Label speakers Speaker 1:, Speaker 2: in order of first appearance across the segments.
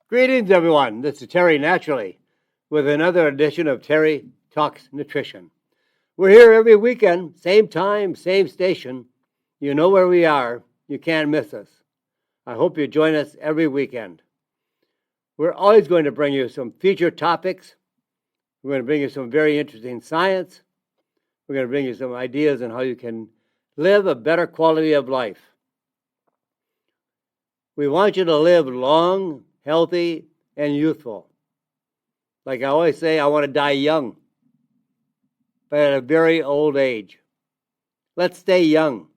Speaker 1: Greetings, everyone. This is Terry Naturally with another edition of Terry Talks Nutrition. We're here every weekend, same time, same station. You know where we are. You can't miss us. I hope you join us every weekend. We're always going to bring you some featured topics. We're going to bring you some very interesting science. We're going to bring you some ideas on how you can live a better quality of life. We want you to live long, healthy, and youthful. Like I always say, I want to die young, but at a very old age. Let's stay young.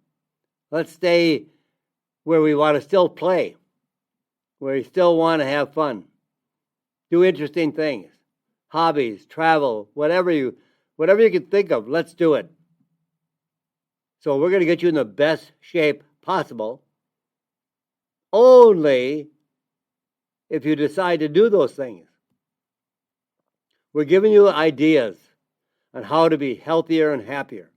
Speaker 1: Let's stay where we want to still play, where we still want to have fun, do interesting things, hobbies, travel, whatever you can think of, let's do it. So we're going to get you in the best shape possible, only if you decide to do those things. We're giving you ideas on how to be healthier and happier.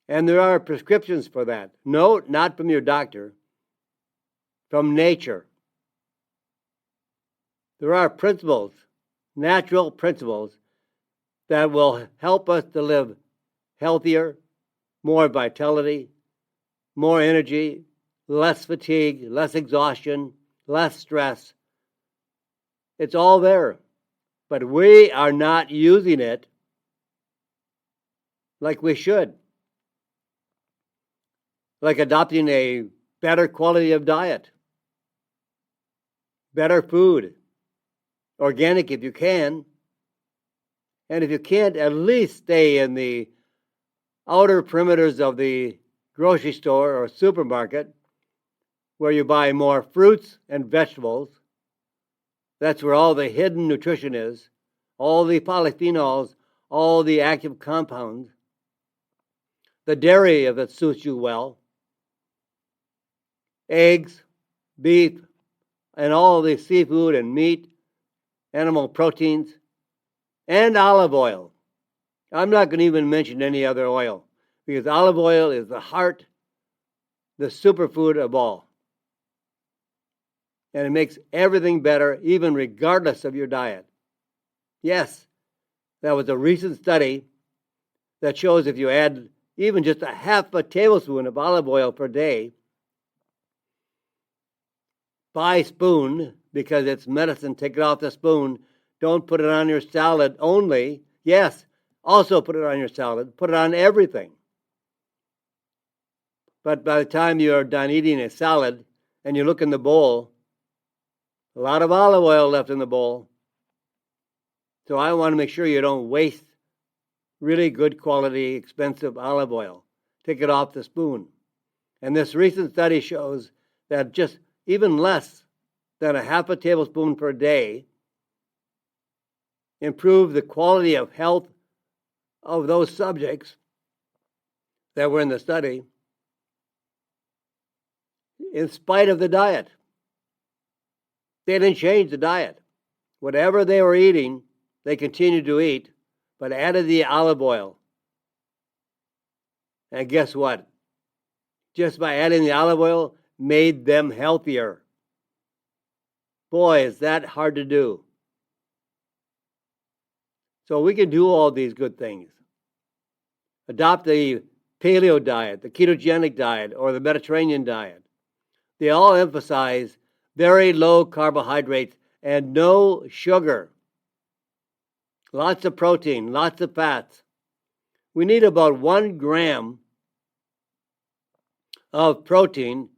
Speaker 1: And there are prescriptions for that. No, not from your doctor, from nature. There are principles, natural principles, that will help us to live healthier, more vitality, more energy, less fatigue, less exhaustion, less stress. It's all there, but we are not using it like we should. Like adopting a better quality of diet, better food, organic if you can, and if you can't, at least stay in the outer perimeters of the grocery store or supermarket, where you buy more fruits and vegetables. That's where all the hidden nutrition is, all the polyphenols, all the active compounds. The dairy, if it suits you well, eggs, beef, and all the seafood and meat, animal proteins, and olive oil. I'm not going to even mention any other oil, because olive oil is the heart, the superfood of all. And it makes everything better, even regardless of your diet. Yes, that was a recent study that shows if you add even just a half a tablespoon of olive oil per day, by spoon, because it's medicine, take it off the spoon. Don't put it on your salad only. Yes, also put it on your salad. Put it on everything. But by the time you're done eating a salad and you look in the bowl, a lot of olive oil left in the bowl. So I want to make sure you don't waste really good quality, expensive olive oil. Take it off the spoon. And this recent study shows that just even less than a half a tablespoon per day improve the quality of health of those subjects that were in the study in spite of the diet. They didn't change the diet. Whatever they were eating, they continued to eat, but added the olive oil. And guess what? Just by adding the olive oil, made them healthier. Boy, is that hard to do. So we can do all these good things. Adopt the paleo diet, the ketogenic diet, or the Mediterranean diet. They all emphasize very low carbohydrates and no sugar. Lots of protein, lots of fats. We need about 1 gram of protein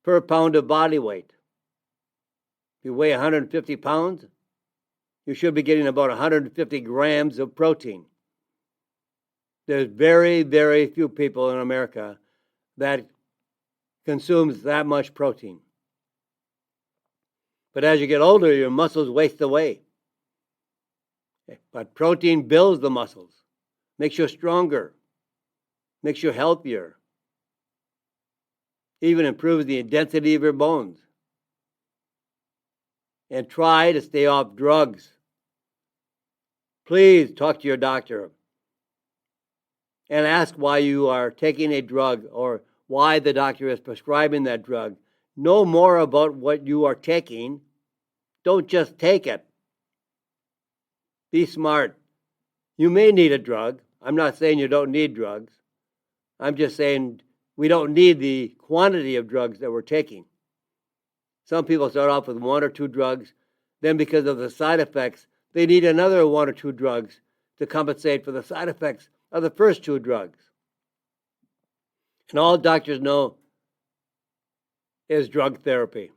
Speaker 1: per pound of body weight. If you weigh 150 pounds, you should be getting about 150 grams of protein. There's very, very few people in America that consumes that much protein. But as you get older, your muscles waste away. But protein builds the muscles, makes you stronger, makes you healthier, even improves the density of your bones. And try to stay off drugs. Please talk to your doctor and ask why you are taking a drug or why the doctor is prescribing that drug. Know more about what you are taking Don't just take it. Be smart. You may need a drug. I'm not saying you don't need drugs. I'm just saying we don't need the quantity of drugs that we're taking. Some people start off with 1 or 2 drugs. Then because of the side effects, they need another 1 or 2 drugs to compensate for the side effects of the first 2 drugs. And all doctors know is drug therapy.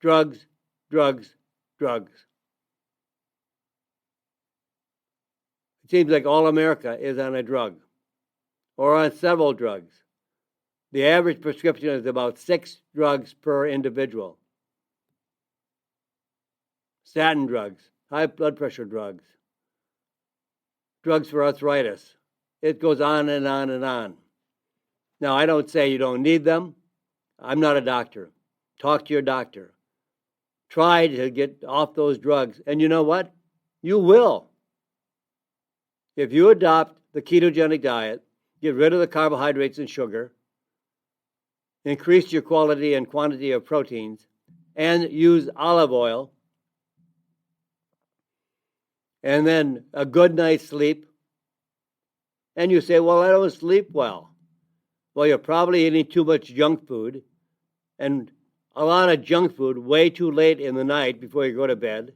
Speaker 1: Drugs, drugs, drugs. It seems like all America is on a drug or on several drugs. The average prescription is about 6 drugs per individual. Statin drugs, high blood pressure drugs, drugs for arthritis. It goes on and on and on. Now, I don't say you don't need them. I'm not a doctor. Talk to your doctor. Try to get off those drugs. And you know what? You will. If you adopt the ketogenic diet, get rid of the carbohydrates and sugar, increase your quality and quantity of proteins, and use olive oil, and then a good night's sleep, and you say, well, I don't sleep well. Well, you're probably eating too much junk food, and a lot of junk food way too late in the night before you go to bed.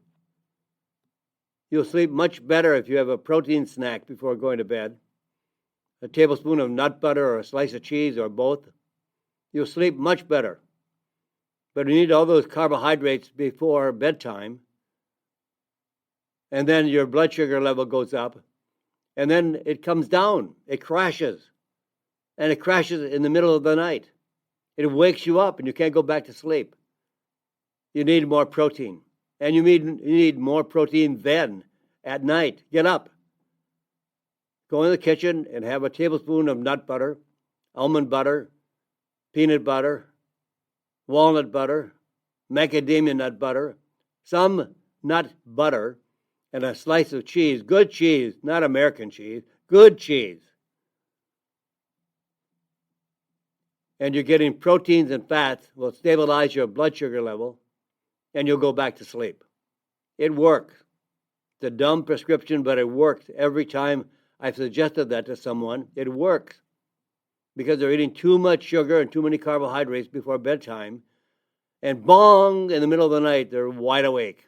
Speaker 1: You'll sleep much better if you have a protein snack before going to bed, a tablespoon of nut butter or a slice of cheese or both. You'll sleep much better. But you need all those carbohydrates before bedtime, and then your blood sugar level goes up, and then it comes down. It crashes, and it crashes in the middle of the night. It wakes you up, and you can't go back to sleep. You need more protein, and you need more protein then at night. Get up. Go in the kitchen and have a tablespoon of nut butter, almond butter, peanut butter, walnut butter, macadamia nut butter, some nut butter, and a slice of cheese. Good cheese, not American cheese, good cheese. And you're getting proteins and fats will stabilize your blood sugar level, and you'll go back to sleep. It works. It's a dumb prescription, but it works. Every time I've suggested that to someone, it works. Because they're eating too much sugar and too many carbohydrates before bedtime, and bong, in the middle of the night, they're wide awake.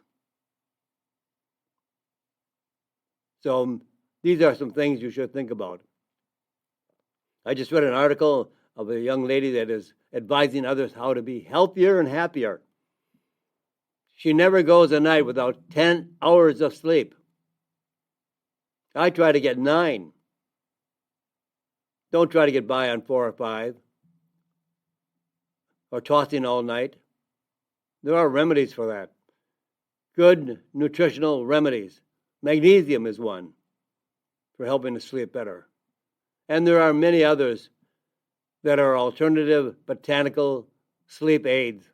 Speaker 1: So these are some things you should think about. I just read an article of a young lady that is advising others how to be healthier and happier. She never goes a night without 10 hours of sleep. I try to get 9. Don't try to get by on 4 or 5 or tossing all night. There are remedies for that. Good nutritional remedies. Magnesium is one for helping to sleep better. And there are many others that are alternative botanical sleep aids.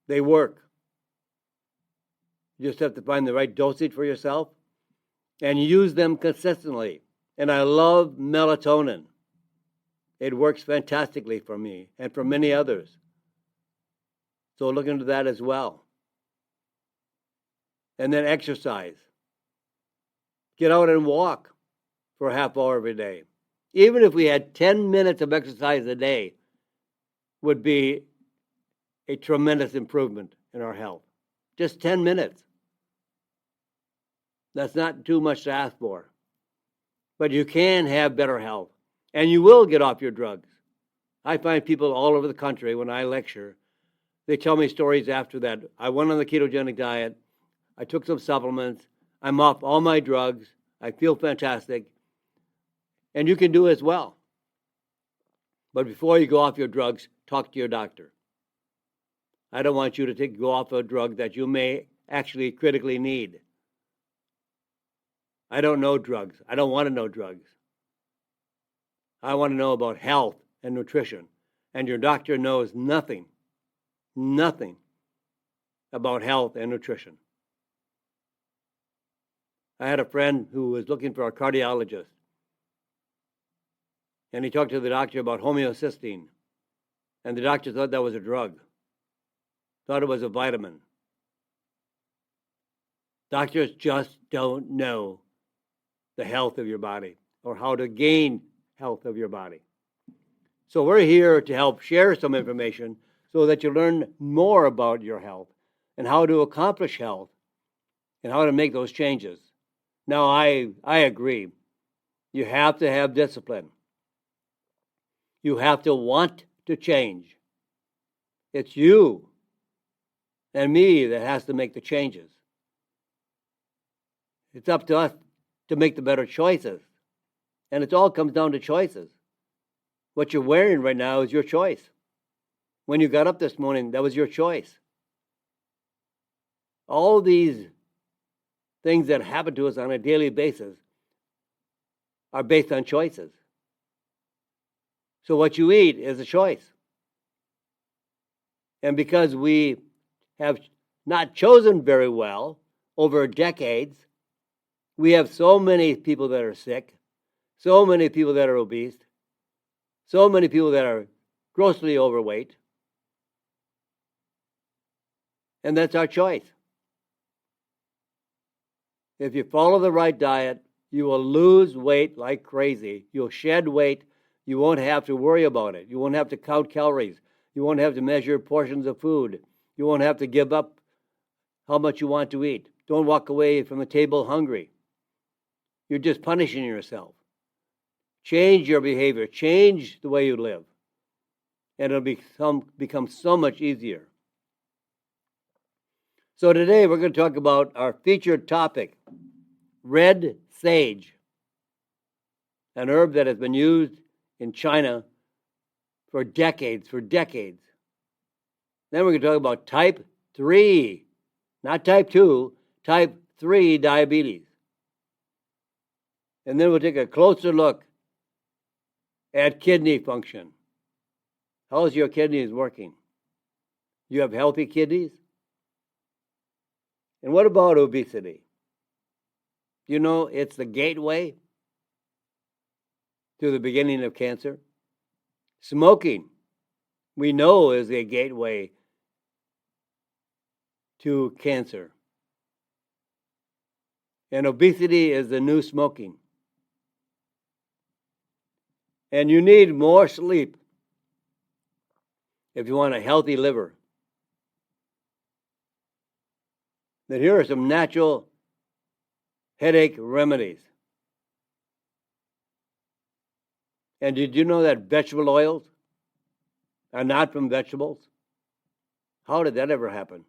Speaker 1: They work. You just have to find the right dosage for yourself and use them consistently. And I love melatonin. It works fantastically for me and for many others. So look into that as well. And then exercise. Get out and walk for a half hour every day. Even if we had 10 minutes of exercise a day, would be a tremendous improvement in our health. Just 10 minutes. That's not too much to ask for. But you can have better health, and you will get off your drugs. I find people all over the country when I lecture, they tell me stories after that. I went on the ketogenic diet, I took some supplements, I'm off all my drugs, I feel fantastic, and you can do it as well. But before you go off your drugs, talk to your doctor. I don't want you to go off a drug that you may actually critically need. I don't know drugs. I don't want to know drugs. I want to know about health and nutrition. And your doctor knows nothing about health and nutrition. I had a friend who was looking for a cardiologist. And he talked to the doctor about homeocysteine. And the doctor thought that was a drug, thought it was a vitamin. Doctors just don't know the health of your body or how to gain health of your body. So we're here to help share some information so that you learn more about your health and how to accomplish health and how to make those changes. Now, I agree. You have to have discipline. You have to want to change. It's you and me that has to make the changes. It's up to us to make the better choices. And it all comes down to choices. What you're wearing right now is your choice. When you got up this morning, that was your choice. All these things that happen to us on a daily basis are based on choices. So what you eat is a choice. And because we have not chosen very well over decades, we have so many people that are sick, so many people that are obese, so many people that are grossly overweight. And that's our choice. If you follow the right diet, you will lose weight like crazy. You'll shed weight. You won't have to worry about it. You won't have to count calories. You won't have to measure portions of food. You won't have to give up how much you want to eat. Don't walk away from the table hungry. You're just punishing yourself. Change your behavior. Change the way you live. And it'll become so much easier. So today we're going to talk about our featured topic, red sage, an herb that has been used in China for decades. Then we're going to talk about type 3, not type 2, type 3 diabetes. And then we'll take a closer look at kidney function. How's your kidneys working? You have healthy kidneys? And what about obesity? You know, it's the gateway to the beginning of cancer. Smoking, we know, is a gateway to cancer. And obesity is the new smoking. And you need more sleep if you want a healthy liver. Then here are some natural headache remedies. And did you know that vegetable oils are not from vegetables? How did that ever happen?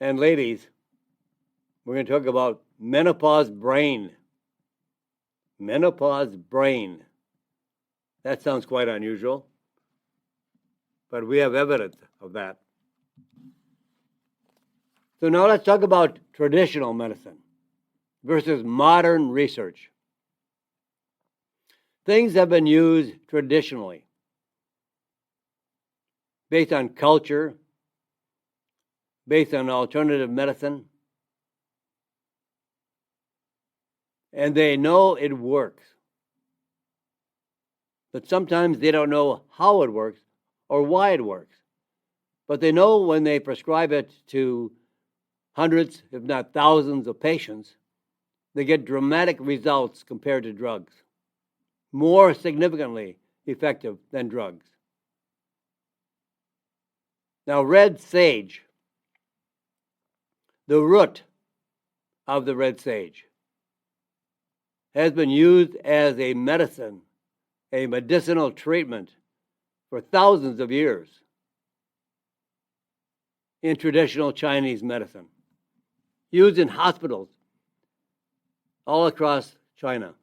Speaker 1: And ladies, we're going to talk about menopause brain. Menopause brain. That sounds quite unusual, but we have evidence of that. So now let's talk about traditional medicine versus modern research. Things have been used traditionally based on culture, based on alternative medicine, and they know it works. But sometimes they don't know how it works or why it works. But they know when they prescribe it to hundreds, if not thousands of patients, they get dramatic results compared to drugs, more significantly effective than drugs. Now, red sage, the root of the red sage, has been used as a medicine, a medicinal treatment for thousands of years in traditional Chinese medicine, used in hospitals all across China.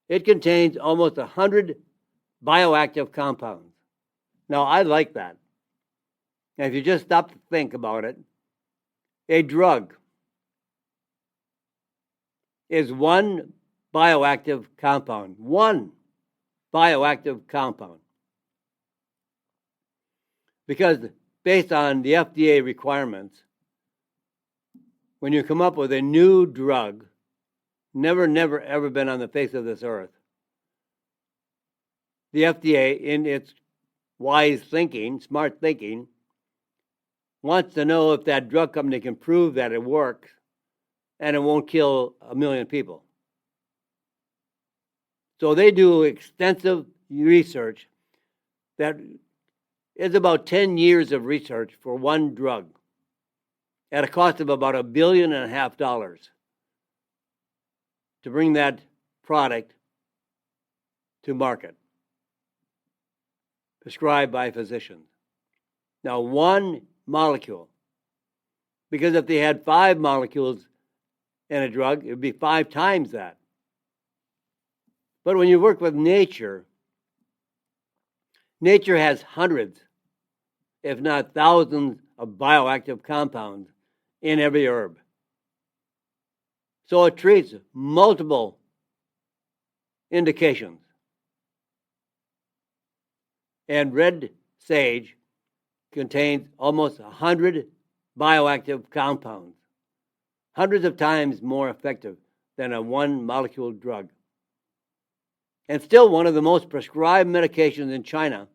Speaker 1: It contains almost 100 bioactive compounds. Now, I like that. And if you just stop to think about it, a drug is one bioactive compound. One bioactive compound. Because based on the FDA requirements, when you come up with a new drug, never, ever been on the face of this earth, the FDA, in its wise thinking, smart thinking, wants to know if that drug company can prove that it works and it won't kill 1 million people. So they do extensive research that is about 10 years of research for one drug at a cost of about $1.5 billion to bring that product to market, prescribed by physicians. Now, one molecule, because if they had 5 molecules in a drug, it would be 5 times that. But when you work with nature, nature has hundreds, if not thousands, of bioactive compounds in every herb. So it treats multiple indications. And red sage contains almost 100 bioactive compounds, hundreds of times more effective than a one-molecule drug. And still one of the most prescribed medications in China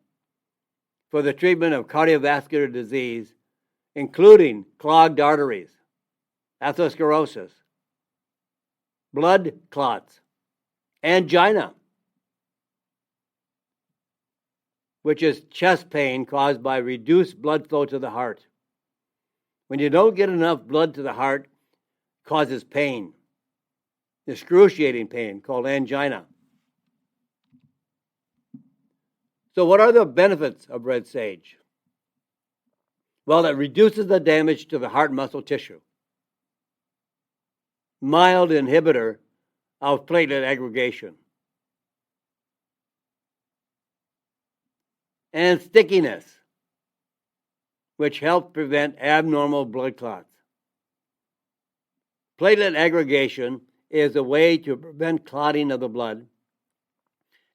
Speaker 1: for the treatment of cardiovascular disease, including clogged arteries, atherosclerosis, blood clots, angina, which is chest pain caused by reduced blood flow to the heart. When you don't get enough blood to the heart, it causes pain, excruciating pain called angina. So what are the benefits of red sage? Well, it reduces the damage to the heart muscle tissue. Mild inhibitor of platelet aggregation. And stickiness, which helps prevent abnormal blood clots. Platelet aggregation is a way to prevent clotting of the blood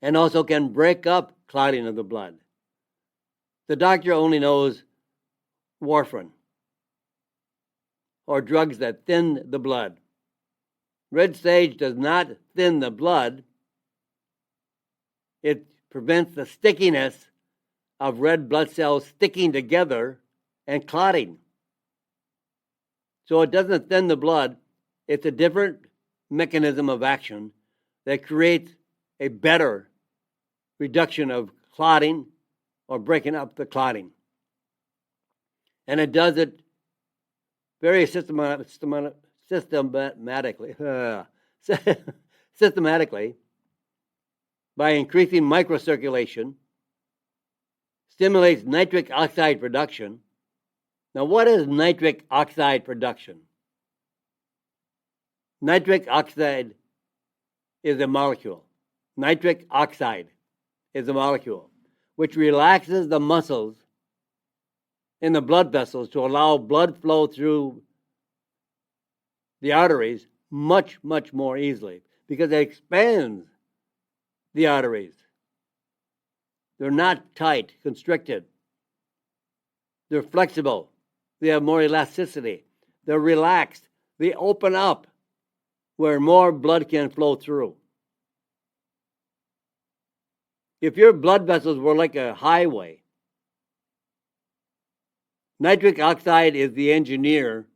Speaker 1: and also can break up clotting of the blood. The doctor only knows warfarin or drugs that thin the blood. Red sage does not thin the blood. It prevents the stickiness of red blood cells sticking together and clotting. So it doesn't thin the blood. It's a different mechanism of action that creates a better reduction of clotting or breaking up the clotting. And it does it very systematically by increasing microcirculation, stimulates nitric oxide production. Now, what is nitric oxide production? Nitric oxide is a molecule. Nitric oxide is a molecule which relaxes the muscles in the blood vessels to allow blood flow through the arteries much, much more easily because it expands the arteries. They're not tight, constricted. They're flexible. They have more elasticity. They're relaxed. They open up where more blood can flow through. If your blood vessels were like a highway, nitric oxide is the engineer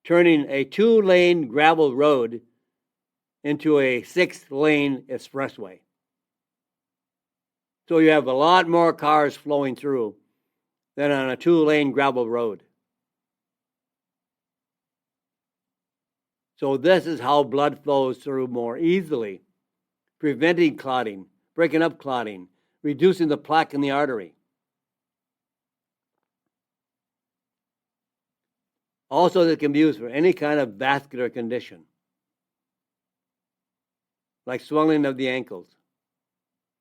Speaker 1: turning a 2-lane gravel road into a 6-lane expressway. So you have a lot more cars flowing through than on a 2-lane gravel road. So this is how blood flows through more easily, preventing clotting, breaking up clotting, reducing the plaque in the artery. Also, it can be used for any kind of vascular condition, like swelling of the ankles,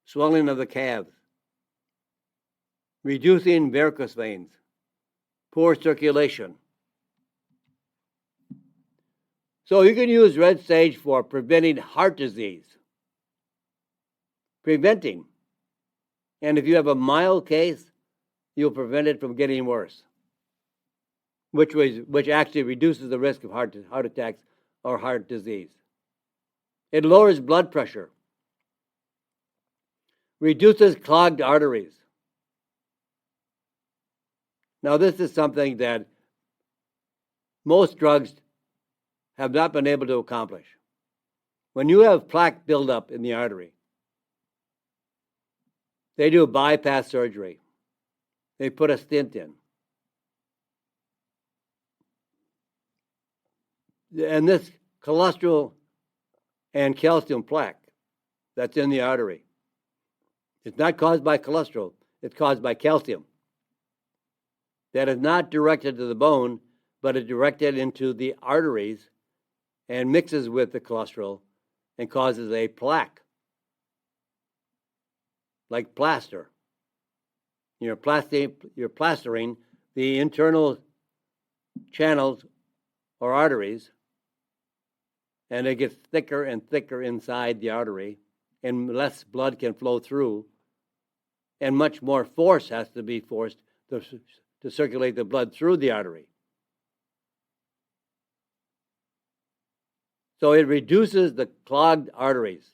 Speaker 1: swelling of the calves, reducing varicose veins, poor circulation. So you can use red sage for preventing heart disease. Preventing. And if you have a mild case, you'll prevent it from getting worse, which actually reduces the risk of heart attacks or heart disease. It lowers blood pressure, reduces clogged arteries. Now, this is something that most drugs have not been able to accomplish. When you have plaque buildup in the artery, they do bypass surgery. They put a stent in. And this cholesterol and calcium plaque that's in the artery, it's not caused by cholesterol, it's caused by calcium. That is not directed to the bone, but is directed into the arteries and mixes with the cholesterol and causes a plaque, like plaster. You're plastering the internal channels or arteries, and it gets thicker and thicker inside the artery, and less blood can flow through, and much more force has to be forced to circulate the blood through the artery. So it reduces the clogged arteries.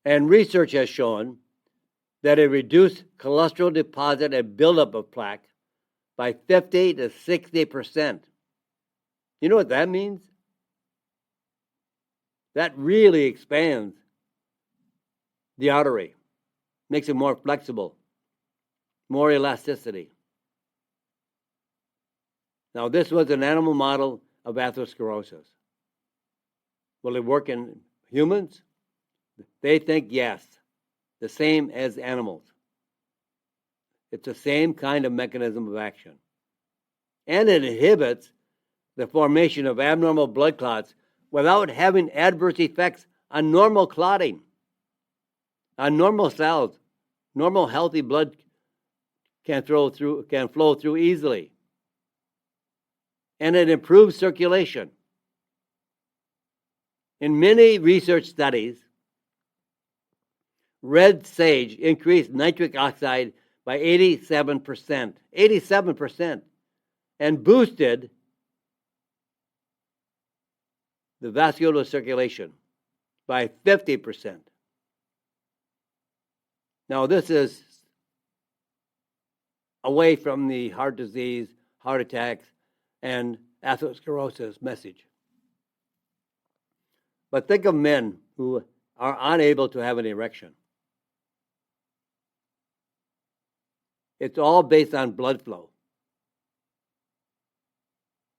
Speaker 1: And research has shown that it reduced cholesterol deposit and buildup of plaque by 50 to 60%. You know what that means? That really expands the artery, makes it more flexible, more elasticity. Now, this was an animal model of atherosclerosis. Will it work in humans? They think yes, the same as animals. It's the same kind of mechanism of action. And it inhibits the formation of abnormal blood clots without having adverse effects on normal clotting, on normal cells. Normal healthy blood can flow through easily. And it improves circulation. In many research studies, red sage increased nitric oxide by 87%, and boosted the vascular circulation by 50%. Now, this is away from the heart disease, heart attacks, and atherosclerosis message. But think of men who are unable to have an erection. It's all based on blood flow.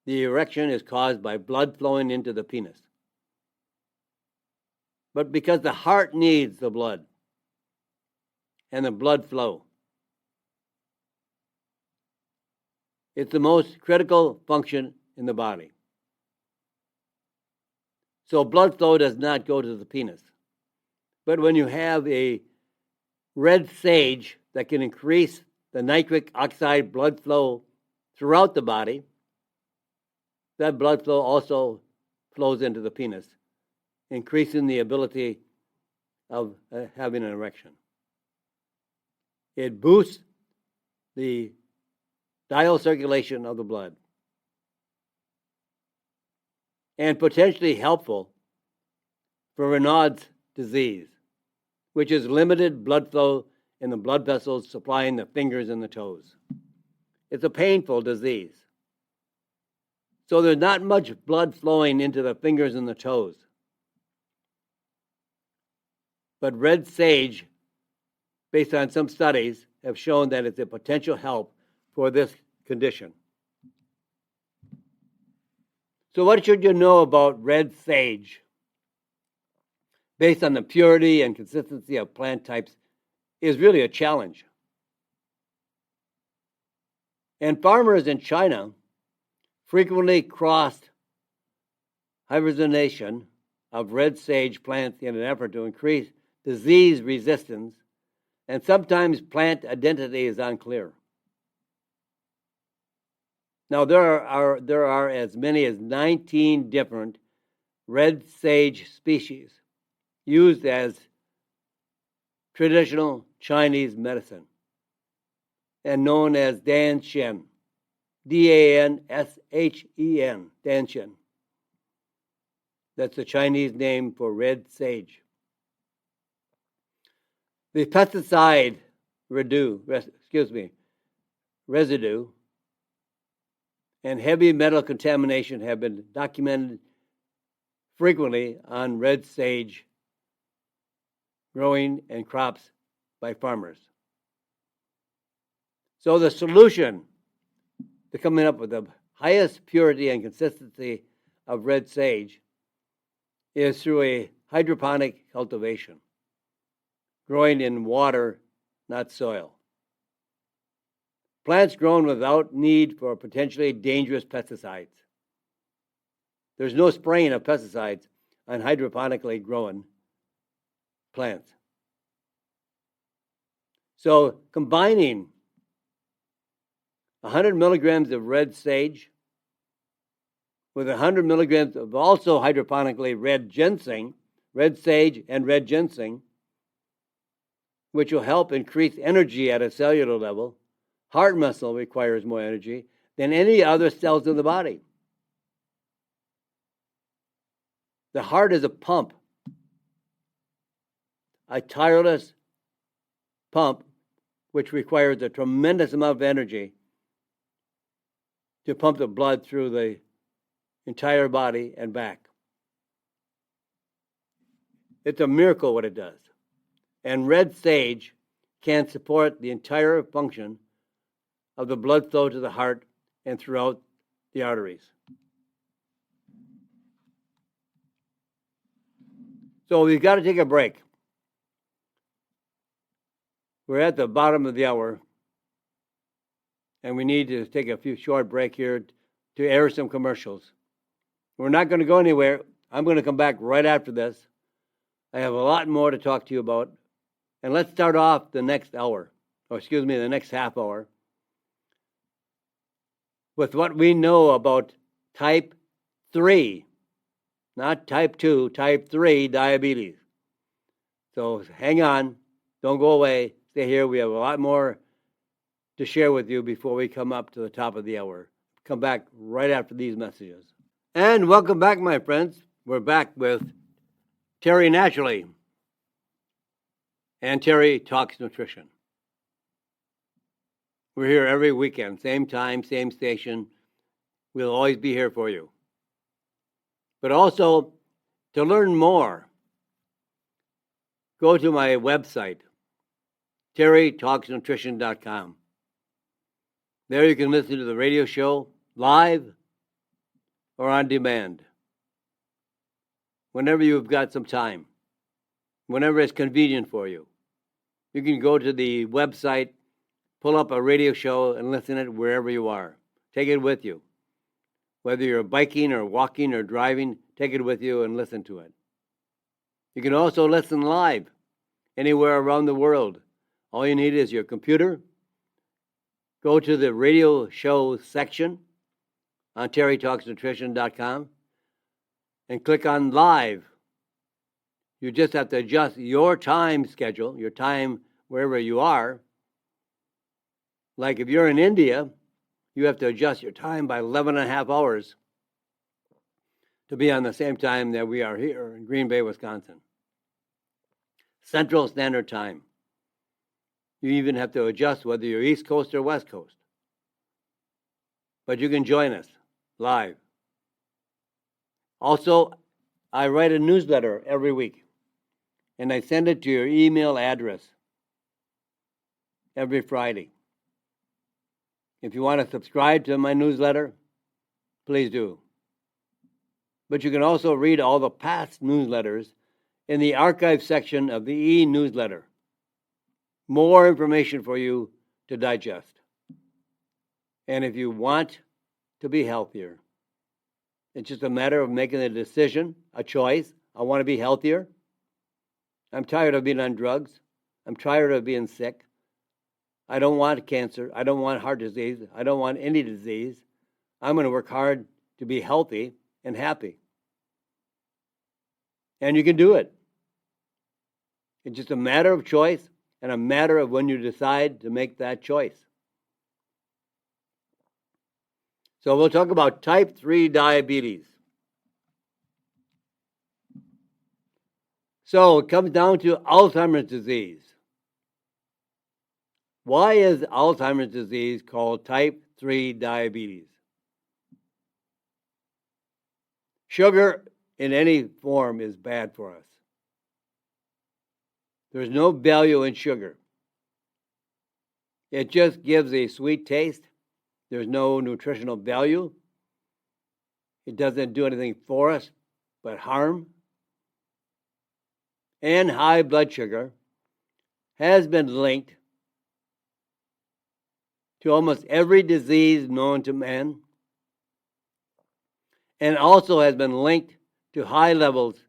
Speaker 1: The erection is caused by blood flowing into the penis. But because the heart needs the blood and the blood flow, it's the most critical function in the body. So blood flow does not go to the penis. But when you have a red sage that can increase the nitric oxide blood flow throughout the body, that blood flow also flows into the penis, increasing the ability of having an erection. It boosts the dial circulation of the blood, and potentially helpful for Raynaud's disease, which is limited blood flow in the blood vessels supplying the fingers and the toes. It's a painful disease. So there's not much blood flowing into the fingers and the toes. But red sage, based on some studies, have shown that it's a potential help for this condition. So what should you know about red sage? Based on the purity and consistency of plant types, is really a challenge. And farmers in China frequently crossed hybridization of red sage plants in an effort to increase disease resistance, and sometimes plant identity is unclear. Now, there are as many as 19 different red sage species used as traditional Chinese medicine and known as danshen, D-A-N-S-H-E-N, danshen. That's the Chinese name for red sage. The pesticide residue and heavy metal contamination have been documented frequently on red sage growing and crops by farmers. So the solution to coming up with the highest purity and consistency of red sage is through a hydroponic cultivation, growing in water, not soil. Plants grown without need for potentially dangerous pesticides. There's no spraying of pesticides on hydroponically grown plants. So combining 100 milligrams of red sage with 100 milligrams of also hydroponically red sage and red ginseng, which will help increase energy at a cellular level. Heart muscle requires more energy than any other cells in the body. The heart is a pump, a tireless pump, which requires a tremendous amount of energy to pump the blood through the entire body and back. It's a miracle what it does. And red sage can support the entire function of the blood flow to the heart and throughout the arteries. So we've got to take a break. We're at the bottom of the hour, and we need to take a few short break here to air some commercials. We're not going to go anywhere. I'm going to come back right after this. I have a lot more to talk to you about. And let's start off the next the next half hour, with what we know about type 3, not type 2, type 3 diabetes. So hang on, don't go away, stay here. We have a lot more to share with you before we come up to the top of the hour. Come back right after these messages. And welcome back, my friends. We're back with Terry Naturally. And Terry Talks Nutrition. We're here every weekend, same time, same station. We'll always be here for you. But also, to learn more, go to my website, terrytalksnutrition.com. There you can listen to the radio show live or on demand, whenever you've got some time, whenever it's convenient for you. You can go to the website, pull up a radio show, and listen to it wherever you are. Take it with you. Whether you're biking or walking or driving, take it with you and listen to it. You can also listen live anywhere around the world. All you need is your computer. Go to the radio show section on terrytalksnutrition.com and click on live. You just have to adjust your time schedule, your time wherever you are. Like if you're in India, you have to adjust your time by 11 and a half hours to be on the same time that we are here in Green Bay, Wisconsin. Central Standard Time. You even have to adjust whether you're East Coast or West Coast. But you can join us live. Also, I write a newsletter every week, and I send it to your email address every Friday. If you want to subscribe to my newsletter, please do. But you can also read all the past newsletters in the archive section of the e-newsletter. More information for you to digest. And if you want to be healthier, it's just a matter of making a decision, a choice. I want to be healthier. I'm tired of being on drugs. I'm tired of being sick. I don't want cancer. I don't want heart disease. I don't want any disease. I'm going to work hard to be healthy and happy. And you can do it. It's just a matter of choice and a matter of when you decide to make that choice. So we'll talk about type 3 diabetes. So it comes down to Alzheimer's disease. Why is Alzheimer's disease called type 3 diabetes? Sugar in any form is bad for us. There's no value in sugar. It just gives a sweet taste. There's no nutritional value. It doesn't do anything for us but harm. And high blood sugar has been linked to almost every disease known to man, and also has been linked to high levels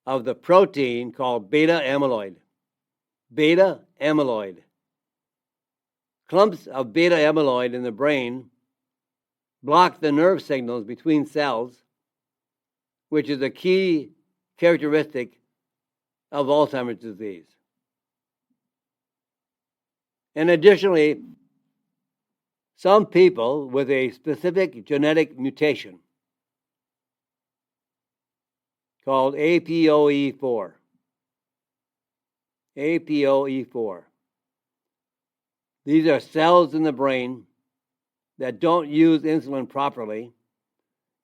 Speaker 1: of the protein called beta amyloid. Beta amyloid. Clumps of beta amyloid in the brain block the nerve signals between cells, which is a key characteristic of Alzheimer's disease. And additionally, some people with a specific genetic mutation called APOE4. APOE4. These are cells in the brain that don't use insulin properly,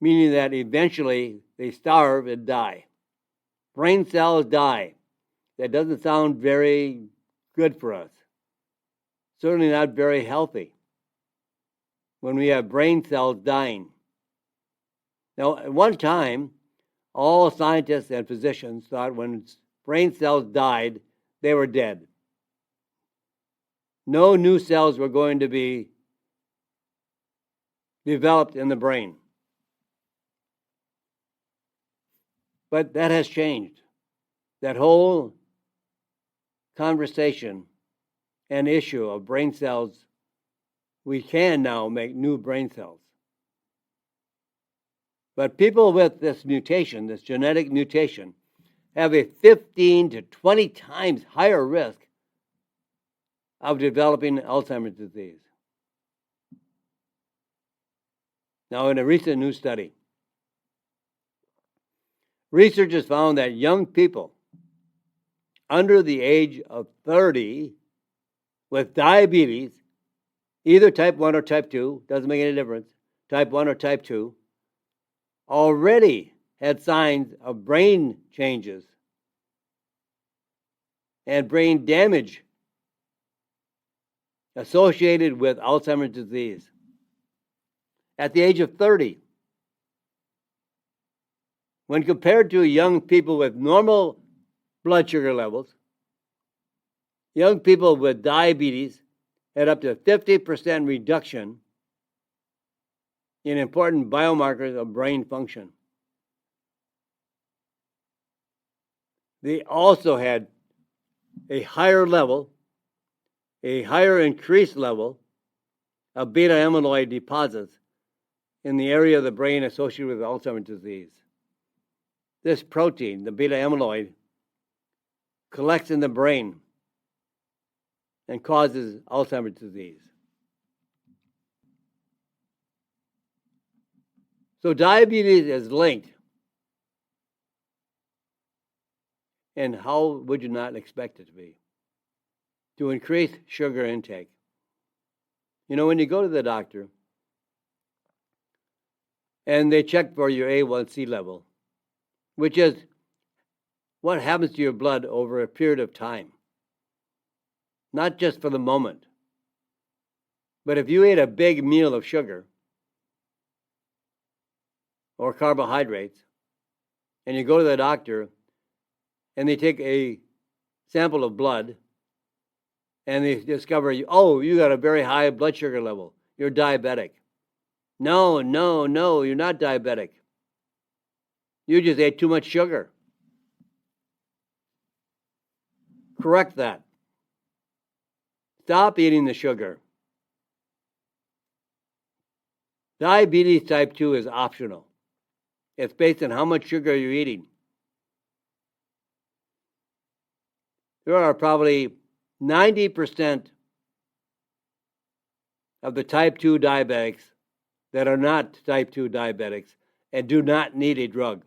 Speaker 1: meaning that eventually they starve and die. Brain cells die. That doesn't sound very good for us. Certainly not very healthy when we have brain cells dying. Now, at one time, all scientists and physicians thought when brain cells died, they were dead. No new cells were going to be developed in the brain. But that has changed. That whole conversation and issue of brain cells, we can now make new brain cells. But people with this mutation, this genetic mutation, have a 15 to 20 times higher risk of developing Alzheimer's disease. Now, in a recent new study, researchers found that young people under the age of 30 with diabetes, either type 1 or type 2, doesn't make any difference, type 1 or type 2, already had signs of brain changes and brain damage associated with Alzheimer's disease at the age of 30. When compared to young people with normal blood sugar levels, young people with diabetes had up to 50% reduction in important biomarkers of brain function. They also had a higher level, a higher increased level of beta amyloid deposits in the area of the brain associated with Alzheimer's disease. This protein, the beta amyloid, collects in the brain and causes Alzheimer's disease. So diabetes is linked. And how would you not expect it to be? To increase sugar intake. You know, when you go to the doctor and they check for your A1C level, which is what happens to your blood over a period of time, not just for the moment. But if you ate a big meal of sugar or carbohydrates and you go to the doctor and they take a sample of blood and they discover, oh, you got a very high blood sugar level. You're diabetic. No, you're not diabetic. You just ate too much sugar. Correct that. Stop eating the sugar. Diabetes type 2 is optional. It's based on how much sugar you're eating. There are probably 90% of the type 2 diabetics that are not type 2 diabetics and do not need a drug.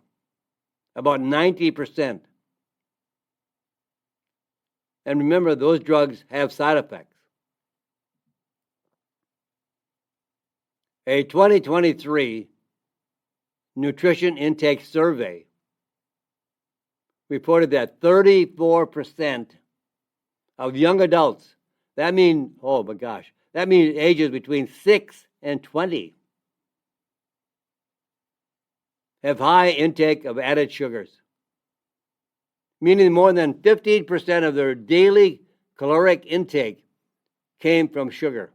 Speaker 1: About 90%. And remember, those drugs have side effects. A 2023 nutrition intake survey reported that 34% of young adults, that means, oh my gosh, that means ages between 6 and 20, have high intake of added sugars, meaning more than 15% of their daily caloric intake came from sugar.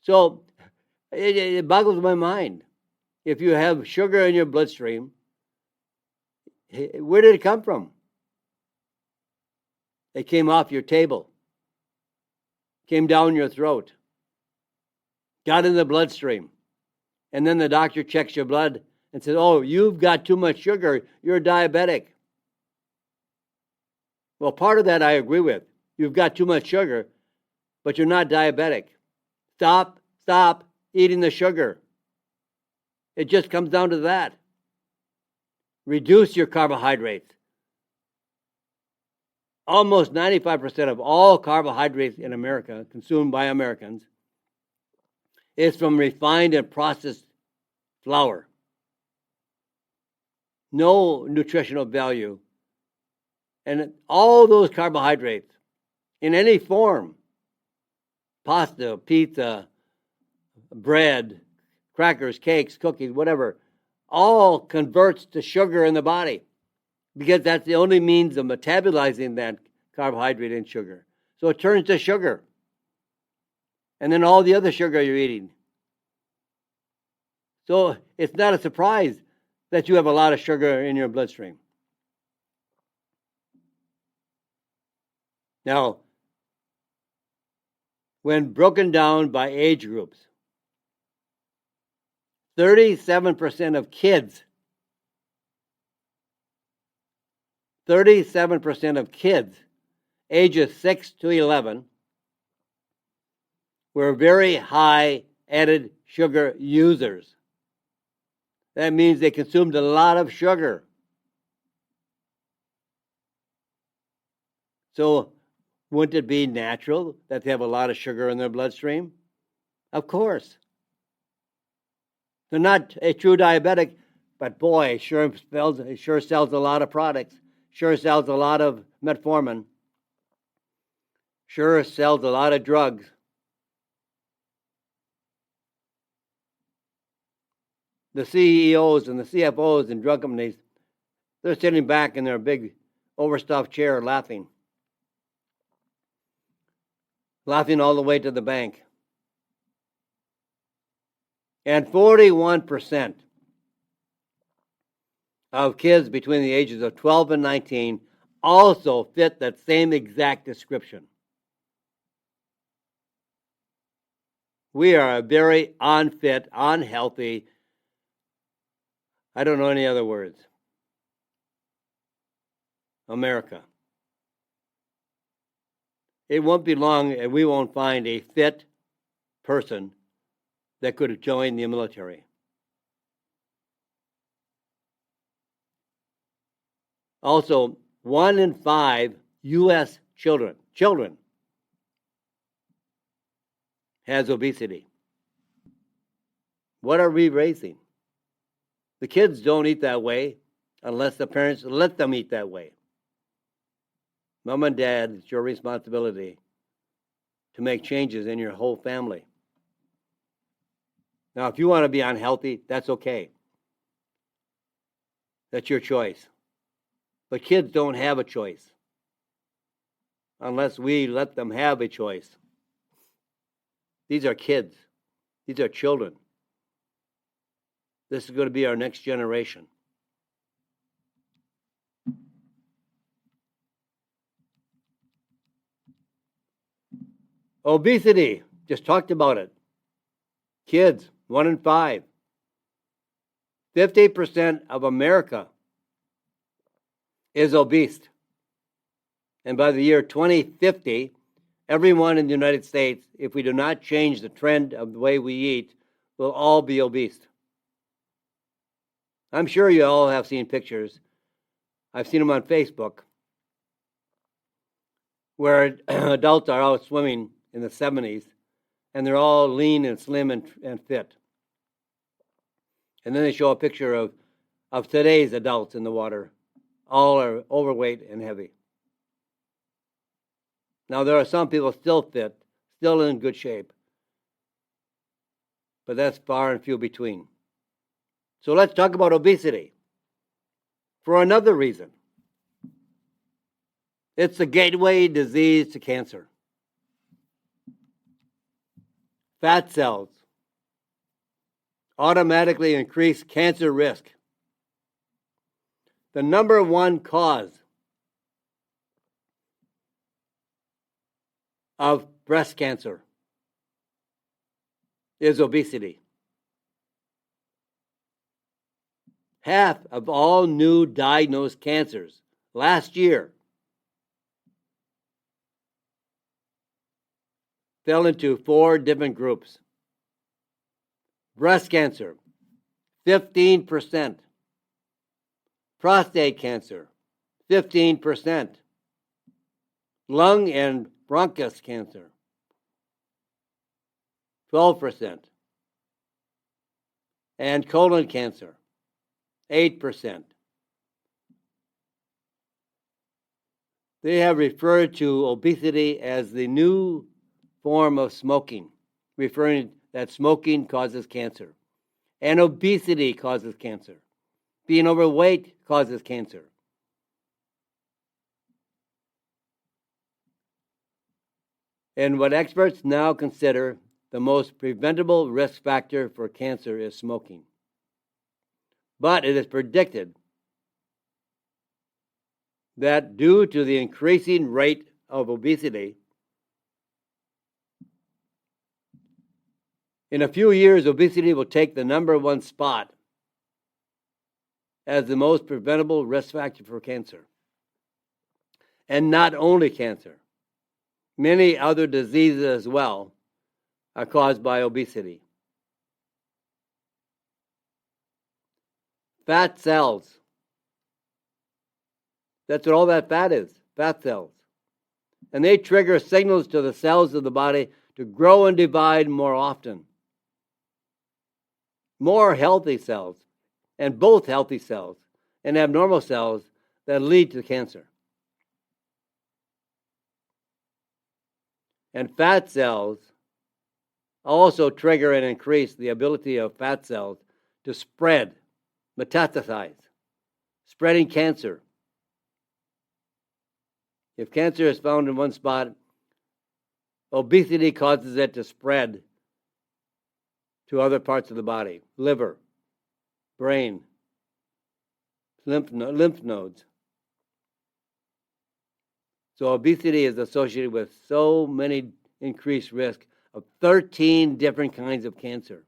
Speaker 1: So it boggles my mind. If you have sugar in your bloodstream, where did it come from? It came off your table, came down your throat, got in the bloodstream, and then the doctor checks your blood and says, oh, you've got too much sugar, you're diabetic. Well, part of that I agree with. You've got too much sugar, but you're not diabetic. Stop eating the sugar. It just comes down to that. Reduce your carbohydrates. Almost 95% of all carbohydrates in America, consumed by Americans, is from refined and processed flour. No nutritional value. And all those carbohydrates, in any form, pasta, pizza, bread, crackers, cakes, cookies, whatever, all converts to sugar in the body because that's the only means of metabolizing that carbohydrate and sugar. So it turns to sugar. And then all the other sugar you're eating. So it's not a surprise that you have a lot of sugar in your bloodstream. Now, when broken down by age groups, 37% of kids, 37% of kids ages 6 to 11 were very high added sugar users. That means they consumed a lot of sugar. So, wouldn't it be natural that they have a lot of sugar in their bloodstream? Of course. They're not a true diabetic, but boy, it sure sells a lot of products, sure sells a lot of metformin, sure sells a lot of drugs. The CEOs and the CFOs in drug companies, they're sitting back in their big overstuffed chair laughing all the way to the bank. And 41% of kids between the ages of 12 and 19 also fit that same exact description. We are a very unfit, unhealthy, I don't know any other words, America. It won't be long and we won't find a fit person that could have joined the military. Also, 1 in 5 U.S. children has obesity. What are we raising? The kids don't eat that way unless the parents let them eat that way. Mom and Dad, it's your responsibility to make changes in your whole family. Now, if you want to be unhealthy, that's okay. That's your choice. But kids don't have a choice unless we let them have a choice. These are kids. These are children. This is going to be our next generation. Obesity, just talked about it. Kids, 1 in 5. 50% of America is obese. And by the year 2050, everyone in the United States, if we do not change the trend of the way we eat, will all be obese. I'm sure you all have seen pictures. I've seen them on Facebook where adults are out swimming in the 70s and they're all lean and slim and fit. And then they show a picture of today's adults in the water. All are overweight and heavy. Now, there are some people still fit, still in good shape, but that's far and few between. So let's talk about obesity for another reason. It's the gateway disease to cancer. Fat cells automatically increase cancer risk. The number one cause of breast cancer is obesity. Half of all new diagnosed cancers last year fell into 4 different groups. Breast cancer, 15%. Prostate cancer, 15%. Lung and bronchus cancer, 12%. And colon cancer, 8%. They have referred to obesity as the new form of smoking, referring that smoking causes cancer. And obesity causes cancer. Being overweight causes cancer. And what experts now consider the most preventable risk factor for cancer is smoking. But it is predicted that due to the increasing rate of obesity, in a few years, obesity will take the number one spot as the most preventable risk factor for cancer. And not only cancer, many other diseases as well are caused by obesity. Fat cells. That's what all that fat is, fat cells. And they trigger signals to the cells of the body to grow and divide more often. More healthy cells, and both healthy cells and abnormal cells that lead to cancer. And fat cells also trigger and increase the ability of fat cells to spread, metastasize, spreading cancer. If cancer is found in one spot, obesity causes it to spread to other parts of the body, liver, brain, lymph nodes. So obesity is associated with so many increased risk of 13 different kinds of cancer,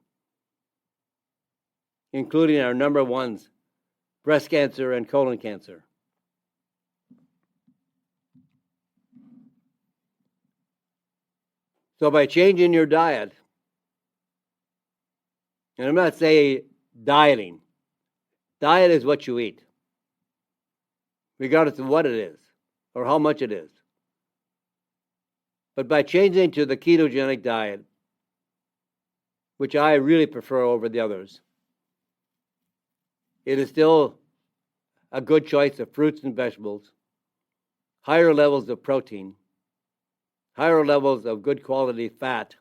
Speaker 1: including our number ones, breast cancer and colon cancer. So by changing your diet, and I'm not saying dieting. Diet is what you eat, regardless of what it is or how much it is. But by changing to the ketogenic diet, which I really prefer over the others, it is still a good choice of fruits and vegetables, higher levels of protein, higher levels of good quality fat,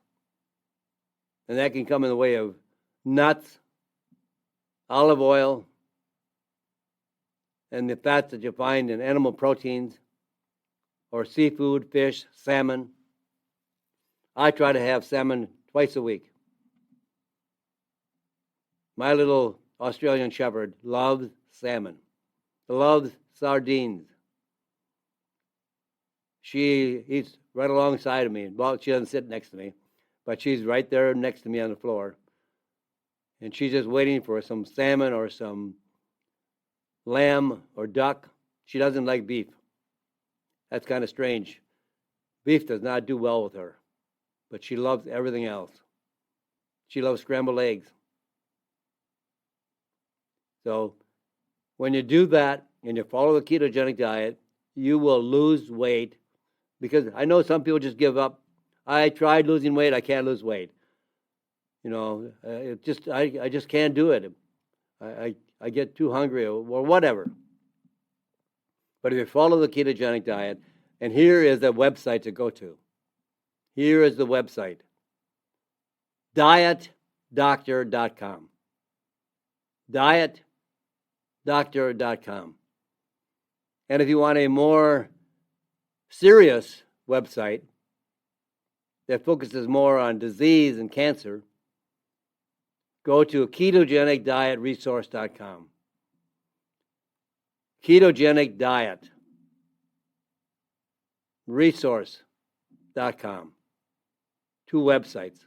Speaker 1: and that can come in the way of nuts, olive oil, and the fats that you find in animal proteins or seafood, fish, salmon. I try to have salmon twice a week. My little Australian Shepherd loves salmon, loves sardines. She eats right alongside of me. Well, she doesn't sit next to me, but she's right there next to me on the floor. And she's just waiting for some salmon or some lamb or duck. She doesn't like beef. That's kind of strange. Beef does not do well with her, but she loves everything else. She loves scrambled eggs. So when you do that and you follow the ketogenic diet, you will lose weight, because I know some people just give up. I tried losing weight. I can't lose weight. I just can't do it. I get too hungry or whatever. But if you follow the ketogenic diet, and here is the website to go to. Here is the website. Dietdoctor.com. Dietdoctor.com. And if you want a more serious website that focuses more on disease and cancer, go to ketogenic diet resource.com. Ketogenic diet resource.com. Two websites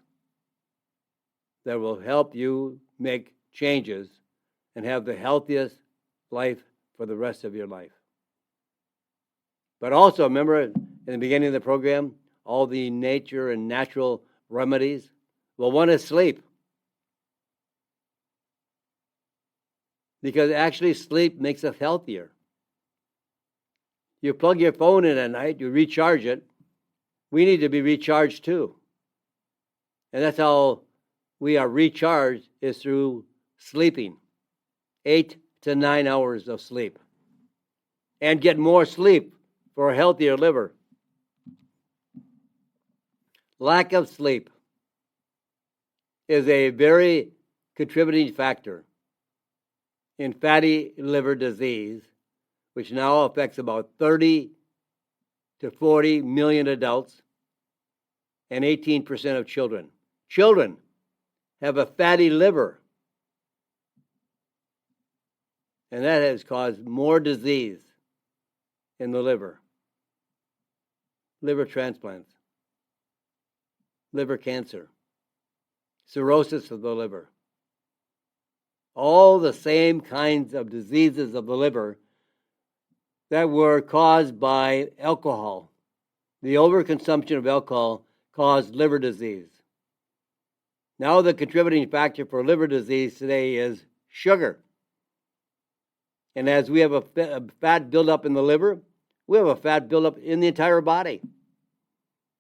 Speaker 1: that will help you make changes and have the healthiest life for the rest of your life. But also, remember in the beginning of the program, all the nature and natural remedies? Well, one is sleep. Because actually sleep makes us healthier. You plug your phone in at night, you recharge it. We need to be recharged too. And that's how we are recharged, is through sleeping. 8 to 9 hours of sleep. And get more sleep for a healthier liver. Lack of sleep is a very contributing factor in fatty liver disease, which now affects about 30 to 40 million adults and 18% of children. Children have a fatty liver, and that has caused more disease in the liver. Liver transplants, liver cancer, cirrhosis of the liver. All the same kinds of diseases of the liver that were caused by alcohol. The overconsumption of alcohol caused liver disease. Now the contributing factor for liver disease today is sugar. And as we have a fat buildup in the liver, we have a fat buildup in the entire body.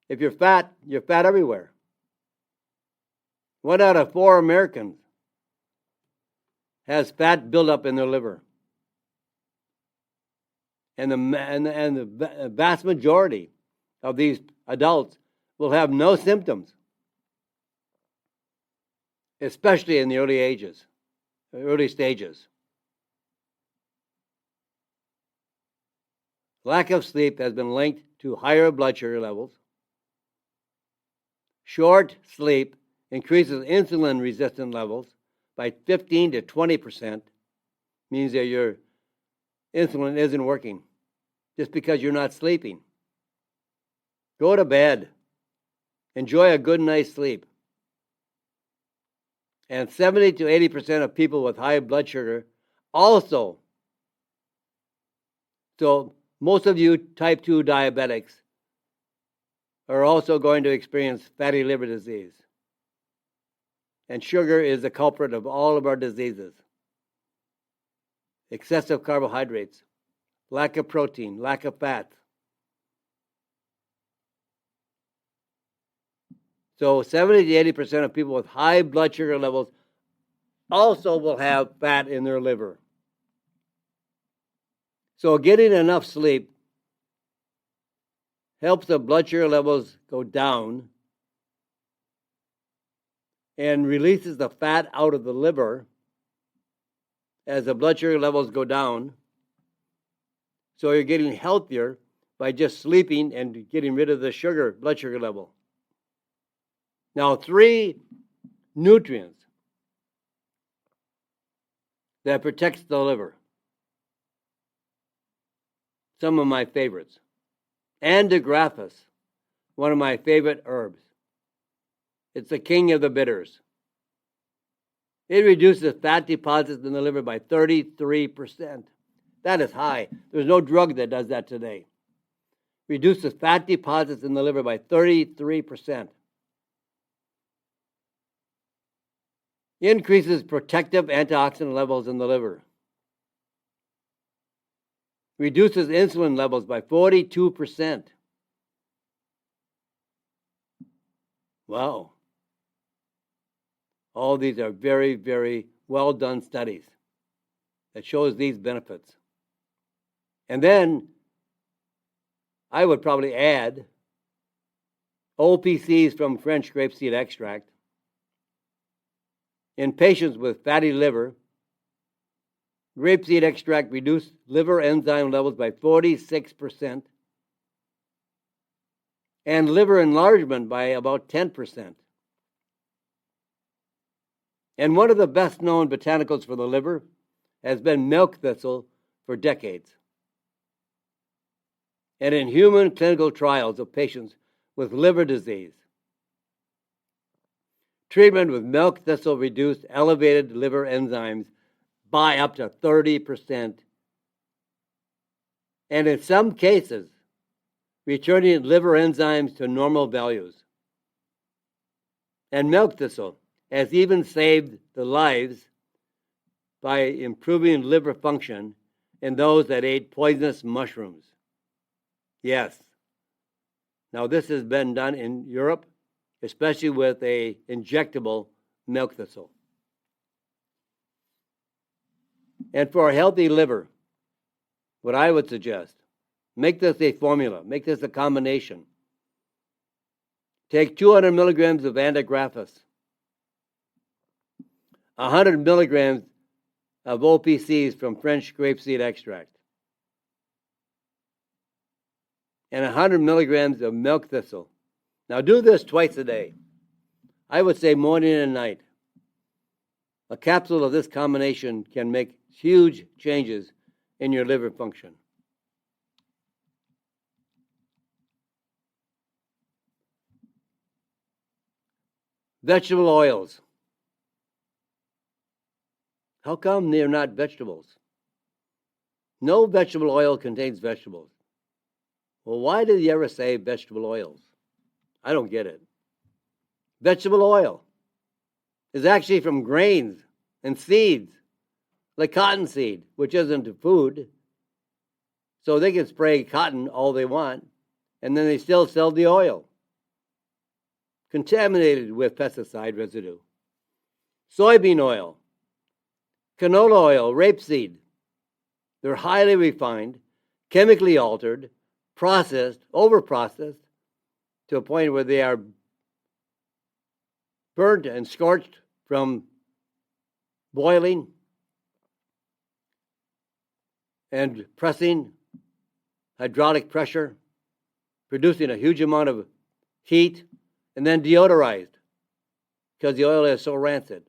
Speaker 1: If you're fat everywhere. 1 out of 4 Americans has fat buildup in their liver. And the vast majority of these adults will have no symptoms, especially in the early stages. Lack of sleep has been linked to higher blood sugar levels. Short sleep increases insulin resistant levels by 15 to 20%, means that your insulin isn't working just because you're not sleeping. Go to bed. Enjoy a good night's sleep. And 70 to 80% of people with high blood sugar also. So most of you type 2 diabetics are also going to experience fatty liver disease. And sugar is the culprit of all of our diseases. Excessive carbohydrates, lack of protein, lack of fat. So 70 to 80% of people with high blood sugar levels also will have fat in their liver. So getting enough sleep helps the blood sugar levels go down and releases the fat out of the liver as the blood sugar levels go down. So you're getting healthier by just sleeping and getting rid of the blood sugar level. Now, 3 nutrients that protects the liver. Some of my favorites. Andigraphis, one of my favorite herbs. It's the king of the bitters. It reduces fat deposits in the liver by 33%. That is high. There's no drug that does that today. Reduces fat deposits in the liver by 33%. Increases protective antioxidant levels in the liver. Reduces insulin levels by 42%. Wow. All these are very, very well done studies that shows these benefits. And then I would probably add OPCs from French grapeseed extract. In patients with fatty liver, grapeseed extract reduced liver enzyme levels by 46% and liver enlargement by about 10%. And one of the best known botanicals for the liver has been milk thistle for decades. And in human clinical trials of patients with liver disease, treatment with milk thistle reduced elevated liver enzymes by up to 30%. And in some cases, returning liver enzymes to normal values. And milk thistle has even saved the lives by improving liver function in those that ate poisonous mushrooms. Yes. Now this has been done in Europe, especially with a injectable milk thistle. And for a healthy liver, what I would suggest, make this a formula, make this a combination. Take 200 milligrams of antigraphis, 100 milligrams of OPCs from French grapeseed extract, and 100 milligrams of milk thistle. Now do this twice a day. I would say morning and night. A capsule of this combination can make huge changes in your liver function. Vegetable oils. How come they're not vegetables? No vegetable oil contains vegetables. Well, why did you ever say vegetable oils? I don't get it. Vegetable oil is actually from grains and seeds, like cottonseed, which isn't food. So they can spray cotton all they want, and then they still sell the oil, contaminated with pesticide residue. Soybean oil, canola oil, rapeseed. They're highly refined, chemically altered, processed, over-processed, to a point where they are burnt and scorched from boiling and pressing, hydraulic pressure, producing a huge amount of heat, and then deodorized because the oil is so rancid.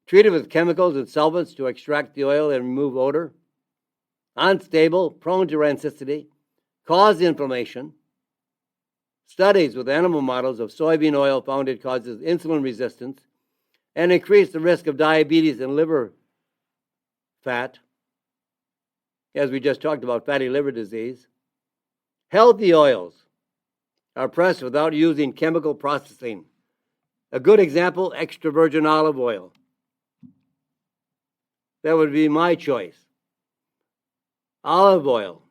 Speaker 1: Treated with chemicals and solvents to extract the oil and remove odor. Unstable, prone to rancidity, cause inflammation. Studies with animal models of soybean oil found it causes insulin resistance and increase the risk of diabetes and liver fat, as we just talked about fatty liver disease. Healthy oils are pressed without using chemical processing. A good example, extra virgin olive oil. That would be my choice. Olive oil.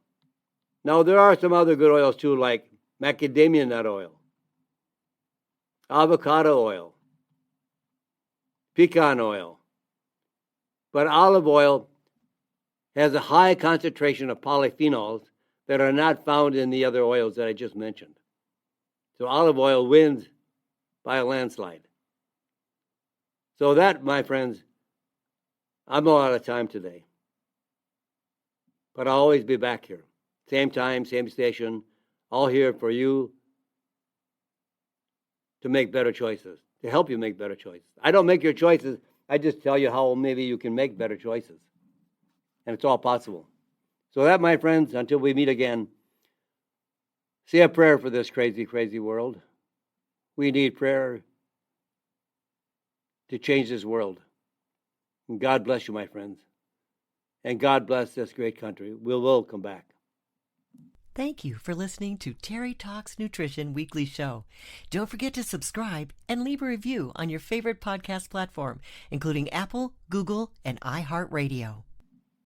Speaker 1: Now, there are some other good oils too, like macadamia nut oil, avocado oil, pecan oil. But olive oil has a high concentration of polyphenols that are not found in the other oils that I just mentioned. So olive oil wins by a landslide. So that, my friends, I'm all out of time today. But I'll always be back here. Same time, same station, all here for you to make better choices, to help you make better choices. I don't make your choices. I just tell you how maybe you can make better choices. And it's all possible. So that, my friends, until we meet again, say a prayer for this crazy, crazy world. We need prayer to change this world. And God bless you, my friends. And God bless this great country. We'll come back.
Speaker 2: Thank you for listening to Terry Talks Nutrition Weekly Show. Don't forget to subscribe and leave a review on your favorite podcast platform, including Apple, Google, and iHeartRadio.